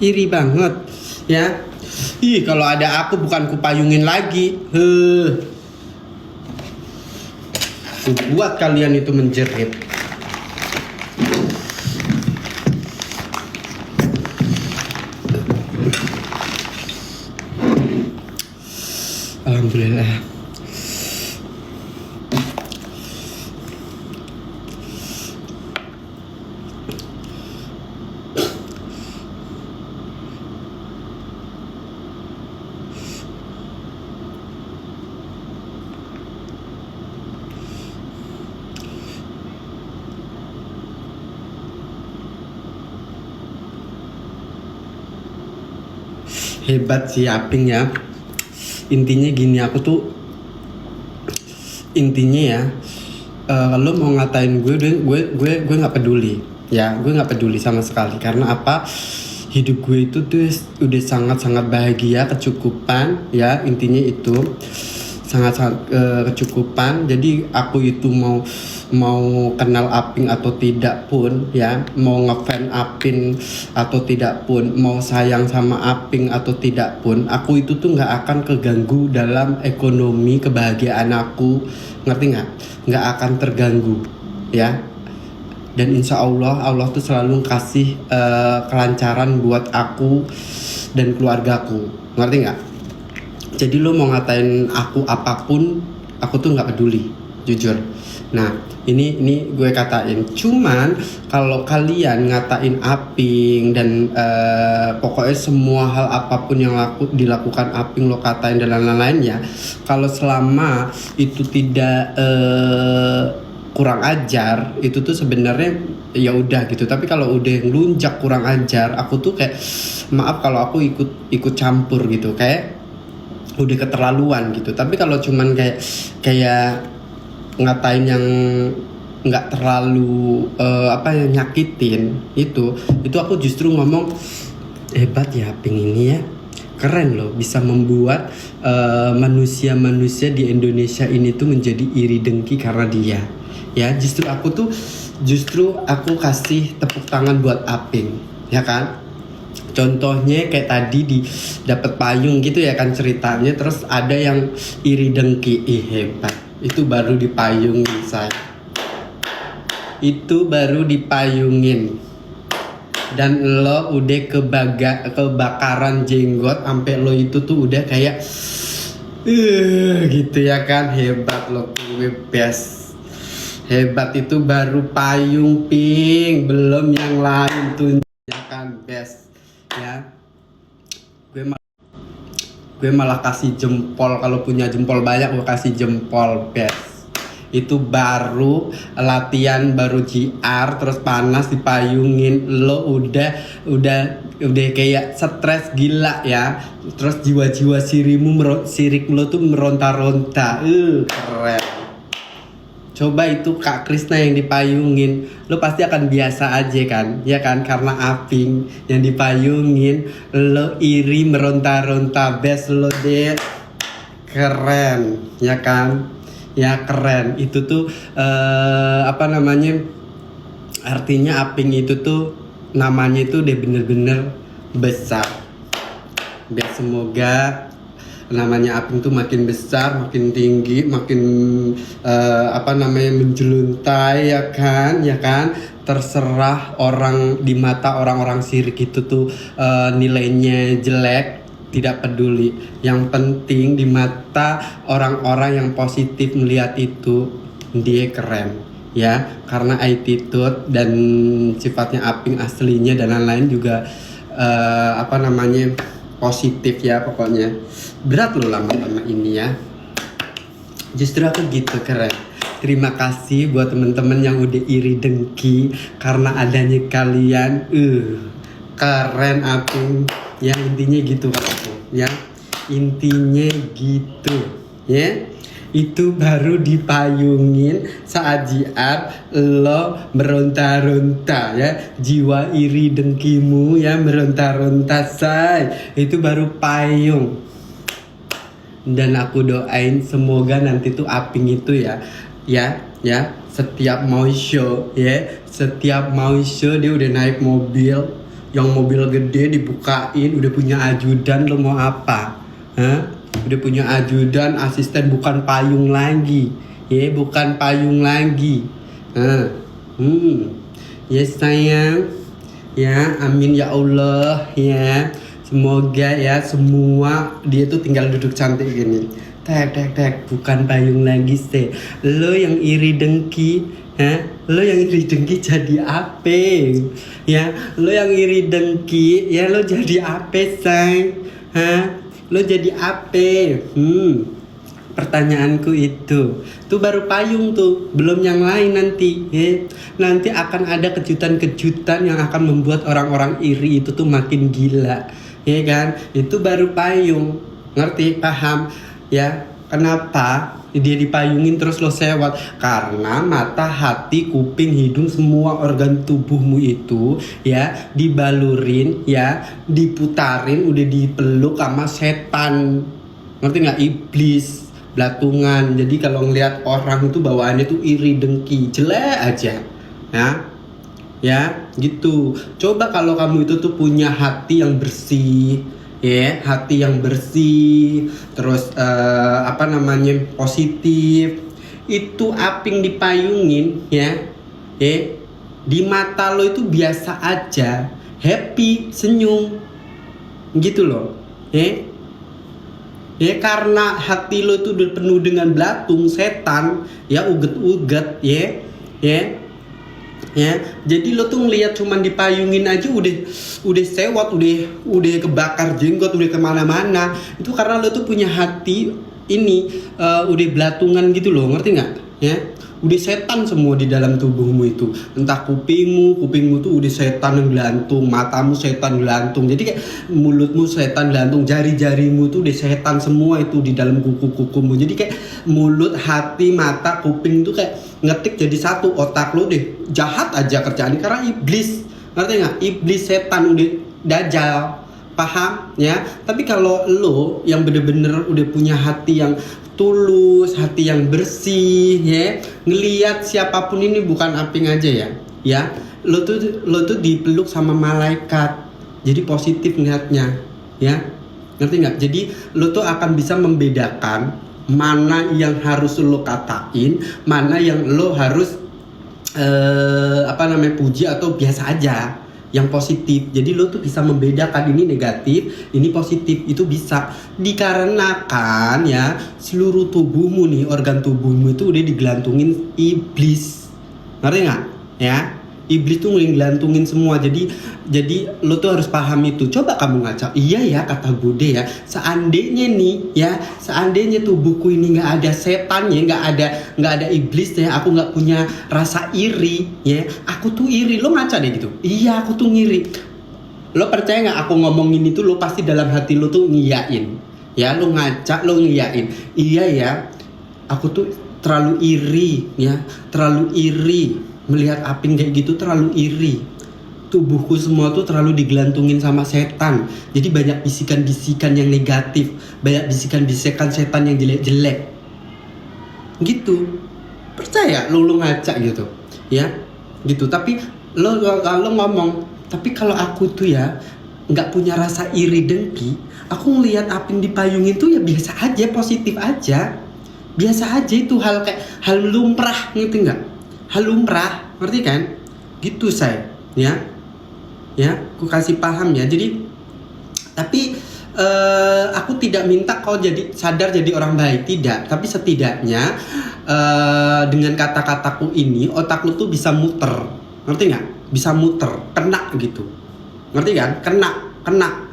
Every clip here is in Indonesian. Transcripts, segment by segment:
iri banget ya. Ih, kalau ada aku bukan kupayungin lagi. Buat kalian itu menjerit. Alhamdulillah. Hebat sih Aping ya. Intinya gini, aku tuh intinya ya, lo mau ngatain gue nggak peduli ya, gue nggak peduli sama sekali. Karena apa, hidup gue itu tuh udah sangat bahagia, kecukupan ya, intinya itu sangat kecukupan. Jadi aku itu mau kenal Aping atau tidak pun ya, mau ngefan Aping atau tidak pun, mau sayang sama Aping atau tidak pun, aku itu tuh nggak akan keganggu dalam ekonomi kebahagiaan aku, ngerti nggak akan terganggu ya. Dan insya Allah tuh selalu kasih kelancaran buat aku dan keluargaku, ngerti nggak? Jadi lo mau ngatain aku apapun, aku tuh nggak peduli, jujur. Nah, ini gue katain. Cuman kalau kalian ngatain Aping dan pokoknya semua hal apapun yang dilakukan Aping lo katain dan lain-lainnya, kalau selama itu tidak kurang ajar, itu tuh sebenarnya ya udah gitu. Tapi kalau udah ngelunjak kurang ajar, aku tuh kayak maaf kalau aku ikut campur gitu, kayak udah keterlaluan gitu. Tapi kalau cuman kayak ngatain yang nggak terlalu yang nyakitin, itu aku justru ngomong hebat ya Aping ini ya, keren loh, bisa membuat manusia-manusia di Indonesia ini tuh menjadi iri dengki karena dia ya. Justru aku kasih tepuk tangan buat Aping ya kan. Contohnya kayak tadi dapat payung gitu ya kan ceritanya, terus ada yang iri dengki. Ih, hebat. Itu baru dipayungin saya. Itu baru dipayungin. Dan lo udah kebakaran jenggot sampai lo itu tuh udah kayak gitu ya kan. Hebat lo, gue best. Hebat, itu baru payung Ping, belum yang lain tuh ya kan, best. Ya, gue malah kasih jempol. Kalau punya jempol banyak gue kasih jempol, best. Itu baru latihan, baru GR, terus panas dipayungin, lo udah kayak stres gila ya. Terus jiwa-jiwa sirik lo tuh meronta-ronta. Keren. Coba itu Kak Krisna yang dipayungin, lo pasti akan biasa aja kan, ya kan? Karena Aping yang dipayungin, lo iri meronta-ronta, best lo deh, keren, ya kan? Ya keren. Itu tuh artinya Aping itu tuh namanya itu udah bener-bener besar. Biar semoga namanya Aping tuh makin besar, makin tinggi, makin menjeluntai ya kan. Terserah orang, di mata orang-orang sirik itu tuh nilainya jelek, tidak peduli. Yang penting di mata orang-orang yang positif melihat itu dia keren ya, karena attitude dan sifatnya Aping aslinya dan lain-lain juga positif ya. Pokoknya berat lo lama-lama ini ya. Justru aku gitu, keren. Terima kasih buat temen-temen yang udah iri dengki karena adanya kalian. Keren Aping ya, intinya gitu aku ya, intinya gitu ya. Itu baru dipayungin saat JR lo meronta-ronta ya, jiwa iri dengkimu ya meronta-ronta say. Itu baru payung. Dan aku doain semoga nanti tuh Aping itu ya setiap mau show dia udah naik mobil yang mobil gede dibukain, udah punya ajudan, lo mau apa? Hah? Udah punya ajudan, asisten, bukan payung lagi. Ya, bukan payung lagi. Yes sayang. Ya, amin ya Allah ya. Semoga ya semua dia tuh tinggal duduk cantik gini. Tek, bukan payung lagi sih. Lo yang iri dengki, lo yang iri dengki jadi apa? Ya, lo yang iri dengki, ya lo jadi apa, say? Lo jadi apa? Pertanyaanku itu baru payung tuh, belum yang lain nanti. Nanti akan ada kejutan-kejutan yang akan membuat orang-orang iri itu tuh makin gila, ya kan? Itu baru payung, ngerti? Paham? Ya, kenapa dia dipayungin terus lo sewat? Karena mata, hati, kuping, hidung, semua organ tubuhmu itu ya dibalurin, ya diputarin, udah dipeluk sama setan. Ngerti nggak? Iblis, belatungan. Jadi kalau ngelihat orang itu bawaannya tuh iri, dengki, jelek aja. Ya gitu. Coba kalau kamu itu tuh punya hati yang bersih, ya, hati yang bersih, terus positif, itu aping dipayungin, ya, di mata lo itu biasa aja, happy, senyum, gitu loh, ya karena hati lo itu udah penuh dengan belatung, setan, ya, uget-uget, ya. Jadi lo tuh ngeliat cuman dipayungin aja udah sewot, udah kebakar jenggot, udah kemana-mana. Itu karena lo tuh punya hati ini udah belatungan gitu loh, ngerti nggak? Ya, udah setan semua di dalam tubuhmu itu. Entah kupingmu tuh udah setan yang gelantung, matamu setan gelantung. Jadi kayak mulutmu setan gelantung, jari-jarimu tuh udah setan semua itu di dalam kuku-kukumu. Jadi kayak mulut, hati, mata, kuping tuh kayak ngetik jadi satu. Otak lo deh jahat aja kerjaan karena iblis, ngerti nggak? Iblis, setan, udah dajjal, paham ya? Tapi kalau lo yang bener-bener udah punya hati yang tulus, hati yang bersih, ya, ngelihat siapapun ini bukan aping aja ya, lo tuh dipeluk sama malaikat, jadi positif ngelihatnya, ya, ngerti nggak? Jadi lo tuh akan bisa membedakan mana yang harus lo katain, mana yang lo harus puji atau biasa aja, yang positif. Jadi lo tuh bisa membedakan ini negatif, ini positif. Itu bisa dikarenakan ya seluruh tubuhmu nih, organ tubuhmu itu udah digelantungin iblis, ngerti nggak? Ya, iblis tuh ngelantungin semua. Jadi lo tuh harus paham itu. Coba kamu ngaca, iya ya kata Bude ya, seandainya tubuhku ini nggak ada setannya, nggak ada iblis ya, aku nggak punya rasa iri ya, aku tuh iri. Lo ngaca deh gitu, iya aku tuh ngiri. Lo percaya nggak aku ngomongin itu, lo pasti dalam hati lo tuh ngiyain ya, lo ngaca, lo ngiyain, iya ya, aku tuh terlalu iri ya, terlalu iri melihat aping kayak gitu, terlalu iri. Tubuhku semua tuh terlalu digelantungin sama setan. Jadi banyak bisikan-bisikan yang negatif, banyak bisikan-bisikan setan yang jelek-jelek. Gitu. Percaya lo ngaca gitu. Ya. Gitu. Tapi lo ngomong, tapi kalau aku tuh ya nggak punya rasa iri dengki, aku ngelihat aping dipayungin tuh ya biasa aja, positif aja. Biasa aja, itu hal lumrah, ngerti nggak? Hal lumrah, ngerti kan? Gitu saya, ya, aku kasih paham ya. Jadi, tapi aku tidak minta kau sadar jadi orang baik, tidak. Tapi setidaknya dengan kata-kataku ini, otak lu tuh bisa muter, ngerti nggak? Bisa muter, kena gitu, ngerti kan? Kena.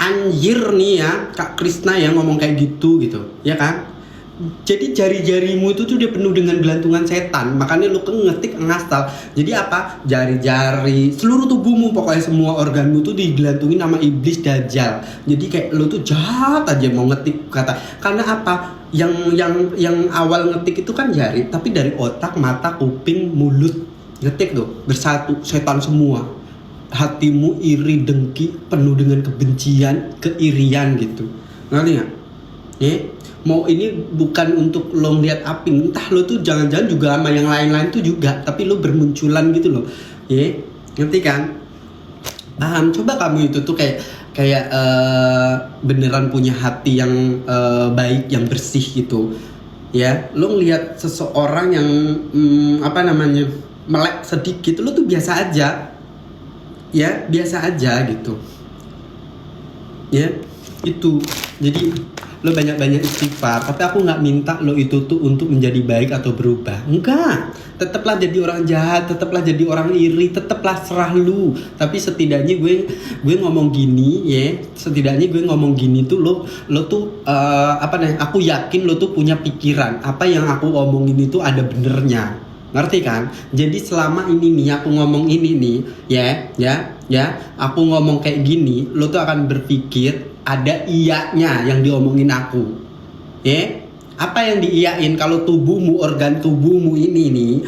Anjir nih ya, Kak Krisna yang ngomong kayak gitu, ya kan? Jadi jari-jarimu itu tuh dia penuh dengan gelantungan setan. Makanya lu ngetik ngasal. Jadi apa? Jari-jari, seluruh tubuhmu, pokoknya semua organmu tuh digelantungin sama iblis dajjal. Jadi kayak lu tuh jahat aja mau ngetik kata. Karena apa? Yang awal ngetik itu kan jari, tapi dari otak, mata, kuping, mulut ngetik tuh bersatu, setan semua. Hatimu iri, dengki, penuh dengan kebencian, keirian gitu. Ngerti nggak? Mau ini bukan untuk lo ngeliat aping, entah lo tuh jangan-jangan juga sama yang lain-lain tuh juga, tapi lo bermunculan gitu loh, ngerti kan? Paham? Coba kamu itu tuh kayak kayak beneran punya hati yang baik, yang bersih gitu. Ya, lo ngelihat seseorang yang apa namanya melek sedikit, lo tuh biasa aja, ya biasa aja gitu, ya itu. Jadi lo banyak-banyak istighfar, tapi aku nggak minta lo itu tuh untuk menjadi baik atau berubah, enggak. Tetaplah jadi orang jahat, tetaplah jadi orang iri, tetaplah serah lu. Tapi setidaknya gue ngomong gini ya, setidaknya gue ngomong gini tuh lo tuh apa nih, aku yakin lo tuh punya pikiran apa yang aku omongin itu ada benernya, ngerti kan? Jadi selama ini nih aku ngomong ini nih ya aku ngomong kayak gini, lo tuh akan berpikir ada iyanya yang diomongin aku, ya. Apa yang diiyain? Kalau tubuhmu, organ tubuhmu ini nih,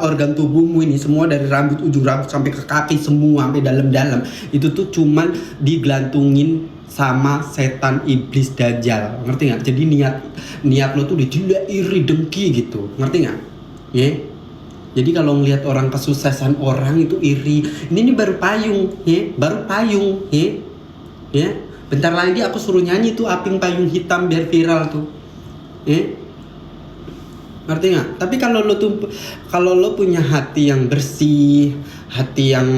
organ tubuhmu ini semua dari rambut, ujung rambut sampai ke kaki semua sampai dalam-dalam itu tuh cuman digelantungin sama setan iblis dajjal, ngerti nggak? Jadi niat lo tuh udah iri dengki gitu, ngerti nggak? Ya. Jadi kalau ngelihat orang kesuksesan orang itu iri, ini baru payung, ya, baru payung, ya. Bentar lagi aku suruh nyanyi tuh Aping Payung Hitam biar viral tuh, ya. Ngerti nggak? Tapi kalau lo punya hati yang bersih, hati yang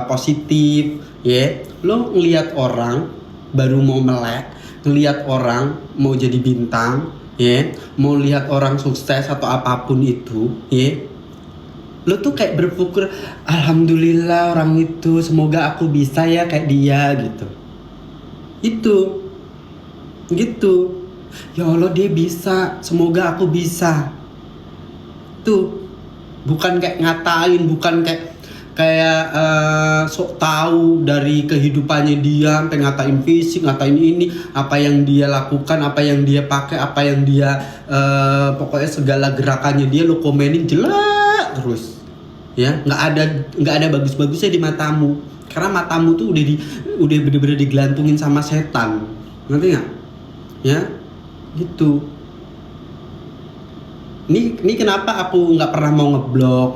positif, ya, lo ngelihat orang baru mau melek, ngelihat orang mau jadi bintang, ya, mau lihat orang sukses atau apapun itu, ya, lo tuh kayak berpikir alhamdulillah orang itu, semoga aku bisa ya kayak dia gitu. Gitu. Ya Allah dia bisa, semoga aku bisa. Tuh, bukan kayak ngatain, bukan kayak sok tahu dari kehidupannya dia, sampai ngatain fisik, ngatain ini, apa yang dia lakukan, apa yang dia pakai, apa yang dia pokoknya segala gerakannya dia lo komenin jelek terus, ya. Nggak ada bagus-bagusnya di matamu, karena matamu tuh udah bener-bener digelantungin sama setan, ngerti nggak? Ya, gitu. Ini kenapa aku nggak pernah mau ngeblok,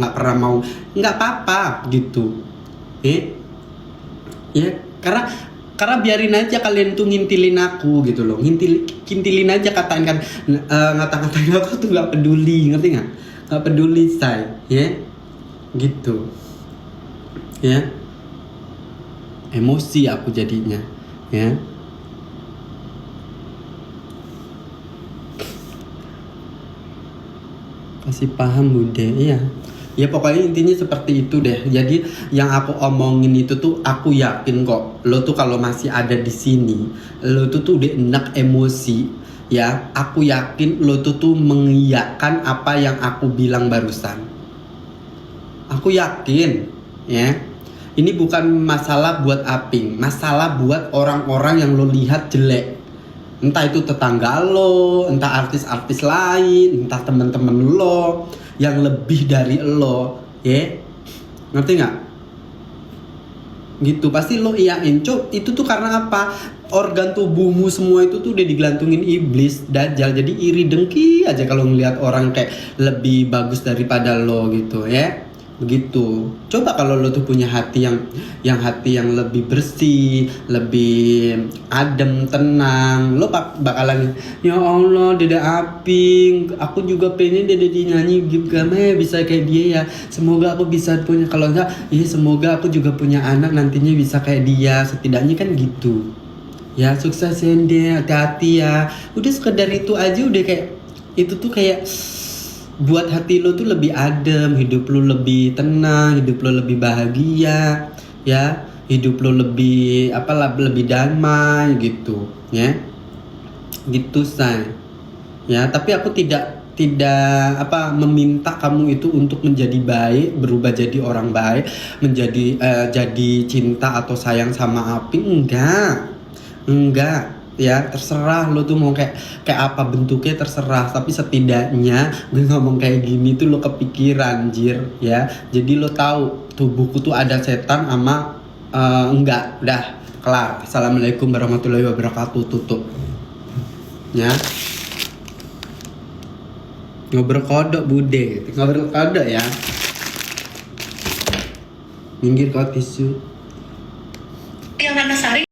nggak apa-apa gitu, ya karena biarin aja kalian tuh ngintilin aku gitu loh, ngintilin aja, katain kan, ngata-ngatain aku tuh nggak peduli, ngerti nggak peduli say, ya gitu, ya emosi aku jadinya, ya. Kasih paham bude, iya. Ya pokoknya intinya seperti itu deh. Jadi yang aku omongin itu tuh aku yakin kok lo tuh kalau masih ada di sini, lo tuh udah enak emosi, ya. Aku yakin lo tuh mengiyakan apa yang aku bilang barusan. Aku yakin, ya. Ini bukan masalah buat Aping, masalah buat orang-orang yang lo lihat jelek. Entah itu tetangga lo, entah artis-artis lain, entah temen-temen lo yang lebih dari lo, ya, ngerti nggak? Gitu pasti lo iyain. Itu tuh karena apa? Organ tubuhmu semua itu tuh udah digelantungin iblis dajjal. Jadi iri dengki aja kalau ngelihat orang kayak lebih bagus daripada lo gitu, ya. Begitu. Coba kalau lo tuh punya hati yang hati yang lebih bersih, lebih adem, tenang, lo bakalan, ya Allah Dede Aping, aku juga pengen Dede nyanyi juga bisa kayak dia ya. Semoga aku bisa punya, kalau enggak, ya semoga aku juga punya anak nantinya bisa kayak dia. Setidaknya kan gitu. Ya sukses ya dia, hati-hati ya. Udah sekedar itu aja udah kayak, itu tuh kayak buat hati lo tuh lebih adem, hidup lo lebih tenang, hidup lo lebih bahagia, ya, hidup lo lebih lebih damai gitu, ya, gitu say, ya. Tapi aku tidak meminta kamu itu untuk menjadi baik, berubah jadi orang baik, menjadi jadi cinta atau sayang sama Aping, enggak. Ya terserah lo tuh mau kayak apa bentuknya, terserah. Tapi setidaknya gue ngomong kayak gini tuh lo kepikiran anjir, ya. Jadi lo tahu tubuhku tuh ada setan sama enggak. Udah kelar. Assalamualaikum warahmatullahi wabarakatuh. Tutup, ya. Ngobrol kodok bude, ngobrol kodok ya. minggir kau tisu. Yang Ratnasari